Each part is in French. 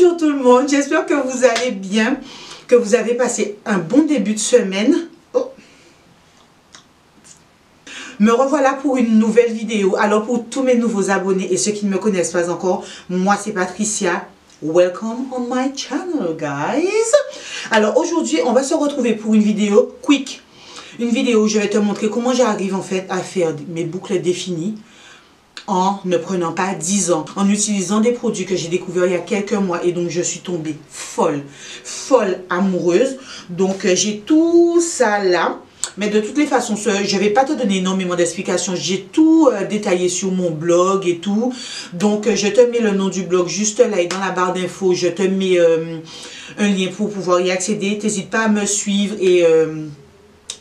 Bonjour tout le monde, j'espère que vous allez bien, que vous avez passé un bon début de semaine. Oh. Me revoilà pour une nouvelle vidéo. Alors pour tous mes nouveaux abonnés et ceux qui ne me connaissent pas encore, moi c'est Patricia. Welcome on my channel guys. Alors aujourd'hui on va se retrouver pour une vidéo quick. Une vidéo où je vais te montrer comment j'arrive en fait à faire mes boucles définies en ne prenant pas 10 ans, en utilisant des produits que j'ai découverts il y a quelques mois et donc je suis tombée folle amoureuse. Donc j'ai tout ça là, mais de toutes les façons, je ne vais pas te donner énormément d'explications, j'ai tout détaillé sur mon blog et tout. Donc je te mets le nom du blog juste là et dans la barre d'infos, je te mets un lien pour pouvoir y accéder. N'hésite pas à me suivre et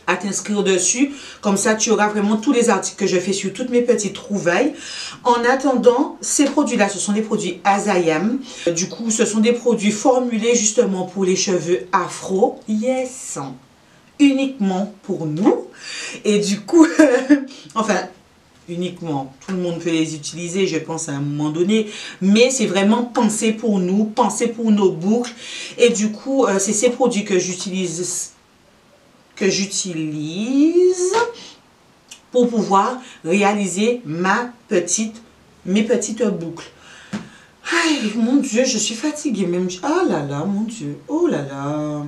à t'inscrire dessus, comme ça tu auras vraiment tous les articles que je fais sur toutes mes petites trouvailles. En attendant, ces produits là, ce sont des produits Azayam. Du coup ce sont des produits formulés justement pour les cheveux afro, yes, uniquement pour nous. Et du coup enfin uniquement, tout le monde peut les utiliser je pense à un moment donné, mais c'est vraiment pensé pour nous, pensé pour nos boucles. Et du coup c'est ces produits que j'utilise pour pouvoir réaliser mes petites boucles. Aïe, mon Dieu, je suis fatiguée même. Oh là là, mon Dieu. Oh là là.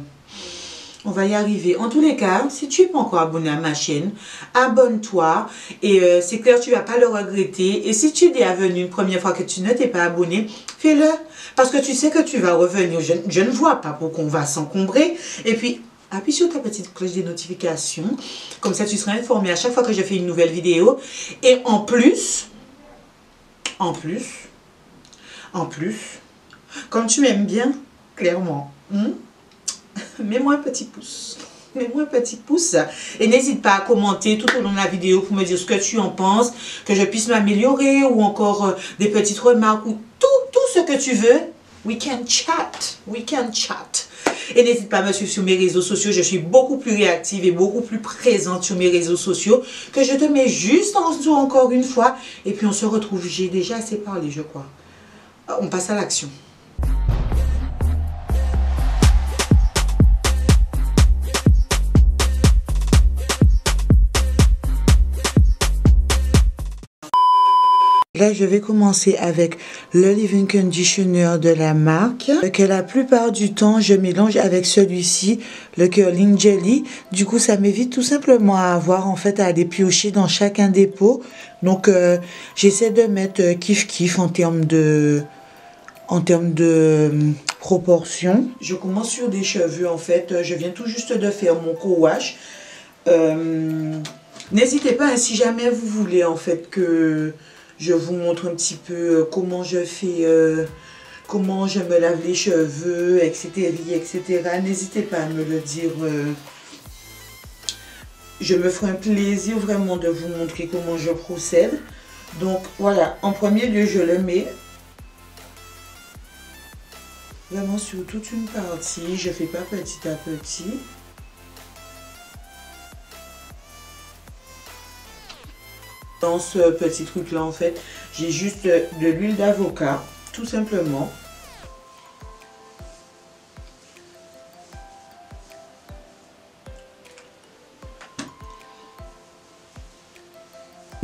On va y arriver. En tous les cas, si tu n'es pas encore abonné à ma chaîne, abonne-toi. Et c'est clair, tu ne vas pas le regretter. Et si tu es déjà venu une première fois que tu ne t'es pas abonné, fais-le. Parce que tu sais que tu vas revenir. Je ne vois pas pourquoi on va s'encombrer. Et puis, appuie sur ta petite cloche des notifications. Comme ça, tu seras informé à chaque fois que je fais une nouvelle vidéo. Et en plus, comme tu m'aimes bien, clairement, mets-moi un petit pouce. Mets-moi un petit pouce. Et n'hésite pas à commenter tout au long de la vidéo pour me dire ce que tu en penses, que je puisse m'améliorer ou encore des petites remarques ou tout ce que tu veux. We can chat. We can chat. Et n'hésite pas à me suivre sur mes réseaux sociaux. Je suis beaucoup plus réactive et beaucoup plus présente sur mes réseaux sociaux que je te mets juste en dessous encore une fois. Et puis on se retrouve. J'ai déjà assez parlé, je crois. On passe à l'action. Là, je vais commencer avec le leave-in conditioner de la marque, que la plupart du temps, je mélange avec celui-ci, le Curling Jelly. Du coup, ça m'évite tout simplement à avoir, en fait, à aller piocher dans chacun des pots. Donc, j'essaie de mettre kiff-kiff en termes de proportion. Je commence sur des cheveux, en fait. Je viens tout juste de faire mon co-wash. N'hésitez pas, hein, si jamais vous voulez, en fait, que je vous montre un petit peu comment je fais, comment je me lave les cheveux, etc. N'hésitez pas à me le dire. Je me ferai un plaisir vraiment de vous montrer comment je procède. Donc voilà, en premier lieu, je le mets vraiment sur toute une partie. Je ne fais pas petit à petit. Dans ce petit truc là en fait, j'ai juste de l'huile d'avocat, tout simplement.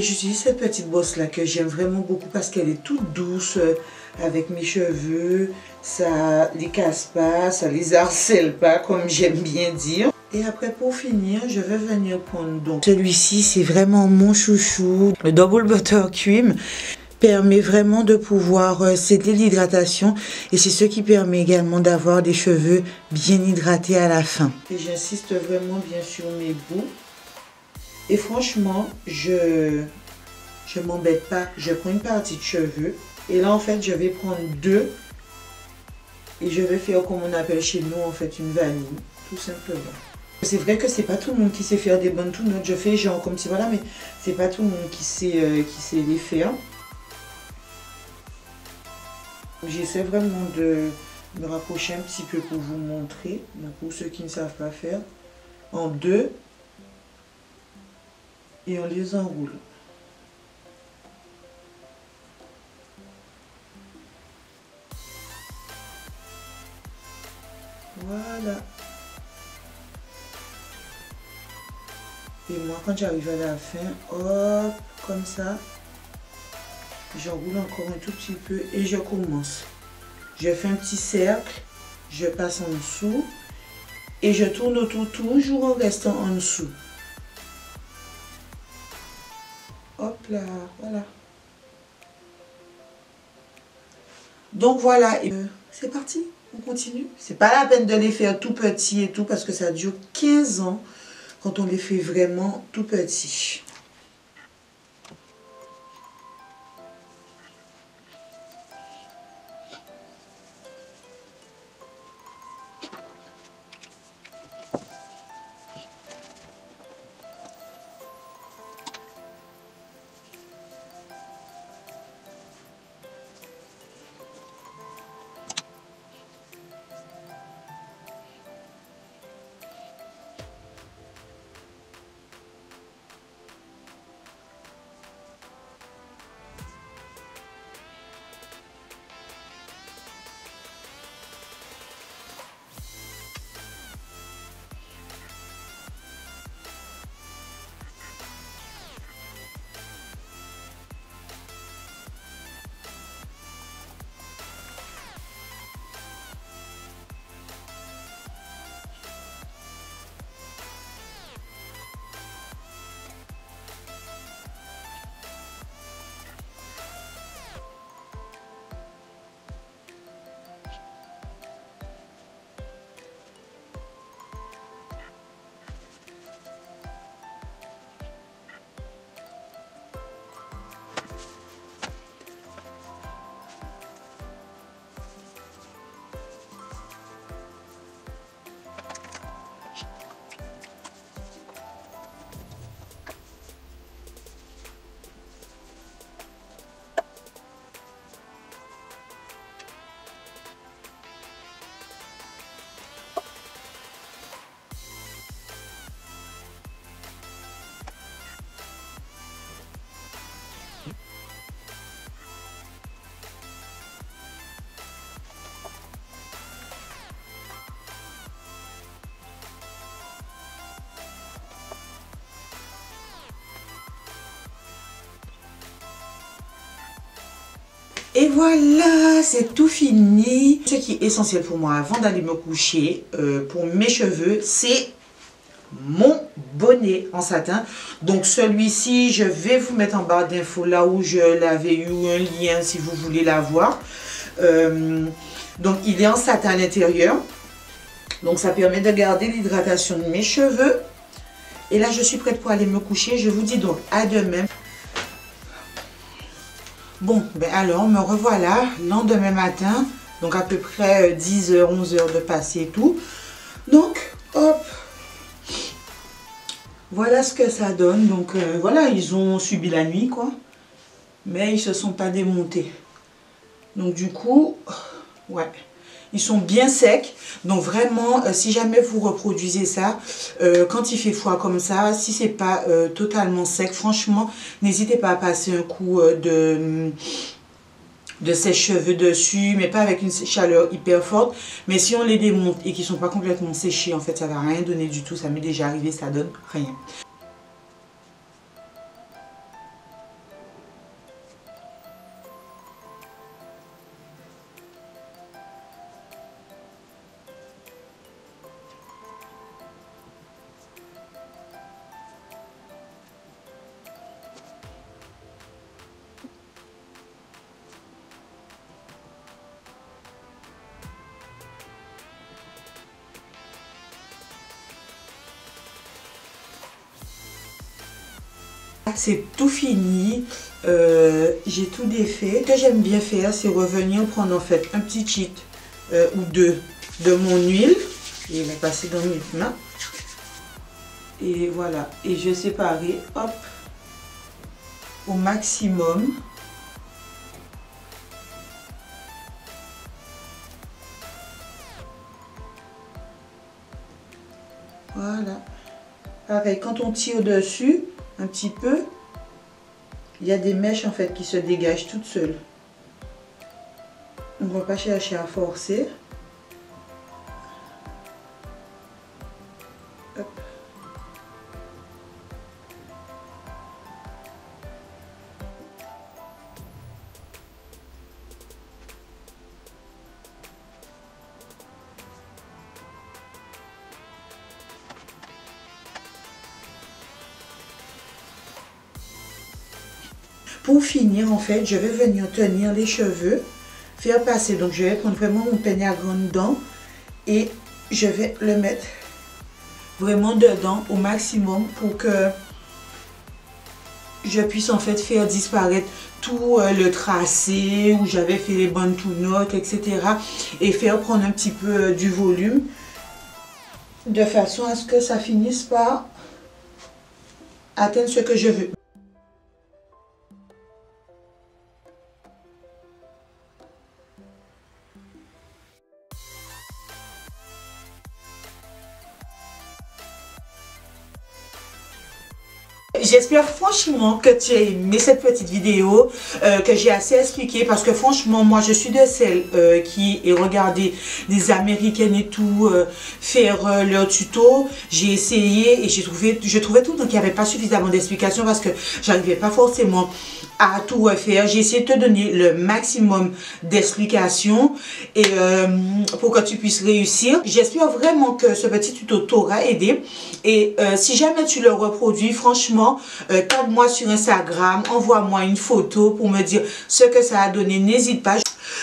J'utilise cette petite brosse là que j'aime vraiment beaucoup parce qu'elle est toute douce avec mes cheveux. Ça les casse pas, ça les harcèle pas comme j'aime bien dire. Et après pour finir, je vais venir prendre donc celui-ci, c'est vraiment mon chouchou. Le Double Butter Cream permet vraiment de pouvoir céder l'hydratation et c'est ce qui permet également d'avoir des cheveux bien hydratés à la fin. Et j'insiste vraiment bien sur mes bouts. Et franchement, je m'embête pas. Je prends une partie de cheveux et là en fait je vais prendre deux et je vais faire comme on appelle chez nous en fait une vanille, tout simplement. C'est vrai que c'est pas tout le monde qui sait faire des bonnes tout notes. Je fais genre comme si voilà, mais c'est pas tout le monde qui sait les faire. J'essaie vraiment de me rapprocher un petit peu pour vous montrer. Donc pour ceux qui ne savent pas faire, en deux et on les enroule. Et moi, quand j'arrive à la fin, hop, comme ça, j'enroule encore un tout petit peu et je commence. Je fais un petit cercle, je passe en dessous et je tourne autour toujours en restant en dessous. Hop là, voilà. Donc voilà, c'est parti, on continue. C'est pas la peine de les faire tout petits et tout parce que ça dure 15 ans quand on les fait vraiment tout petits. Et voilà, c'est tout fini. Ce qui est essentiel pour moi avant d'aller me coucher, pour mes cheveux, c'est mon bonnet en satin. Donc celui-ci, je vais vous mettre en barre d'infos là où je l'avais eu, un lien si vous voulez l'avoir. Donc il est en satin à l'intérieur. Donc ça permet de garder l'hydratation de mes cheveux. Et là, je suis prête pour aller me coucher. Je vous dis donc à demain. Bon, ben alors, me revoilà, lendemain matin, donc à peu près 10h, 11h de passé et tout. Donc, hop, voilà ce que ça donne. Donc, voilà, ils ont subi la nuit, quoi. Mais ils se sont pas démontés. Donc, du coup, ouais, ils sont bien secs. Donc, vraiment, si jamais vous reproduisez ça, quand il fait froid comme ça, si c'est pas totalement sec, franchement, n'hésitez pas à passer un coup de sèche-cheveux dessus, mais pas avec une chaleur hyper forte. Mais si on les démonte et qu'ils sont pas complètement séchés, en fait, ça va rien donner du tout. Ça m'est déjà arrivé, ça donne rien. C'est tout fini, j'ai tout défait. Ce que j'aime bien faire, c'est revenir prendre en fait un petit cheat ou deux de mon huile. Et il est passé dans mes mains. Et voilà, et je séparer, hop, au maximum. Voilà. Pareil, quand on tire dessus, un petit peu, il y a des mèches en fait qui se dégagent toutes seules. On ne va pas chercher à forcer. Hop. Pour finir, en fait, je vais venir tenir les cheveux, faire passer. Donc, je vais prendre vraiment mon peigne à grande dent et je vais le mettre vraiment dedans au maximum pour que je puisse en fait faire disparaître tout le tracé où j'avais fait les bonnes notes, etc. et faire prendre un petit peu du volume de façon à ce que ça finisse par atteindre ce que je veux. J'espère franchement que tu as aimé cette petite vidéo, que j'ai assez expliqué parce que franchement moi je suis de celles qui ai regardé des américaines et tout faire leur tuto. J'ai essayé et je trouvais tout donc il n'y avait pas suffisamment d'explications parce que j'arrivais pas forcément à tout refaire. J'ai essayé de te donner le maximum d'explications et pour que tu puisses réussir. J'espère vraiment que ce petit tuto t'aura aidé et si jamais tu le reproduis, franchement tague-moi sur Instagram, envoie-moi une photo pour me dire ce que ça a donné. N'hésite pas.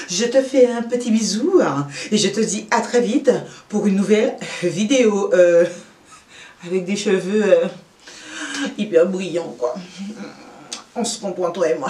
Je te fais un petit bisou et je te dis à très vite pour une nouvelle vidéo avec des cheveux hyper brillants quoi. On se comprend toi et moi.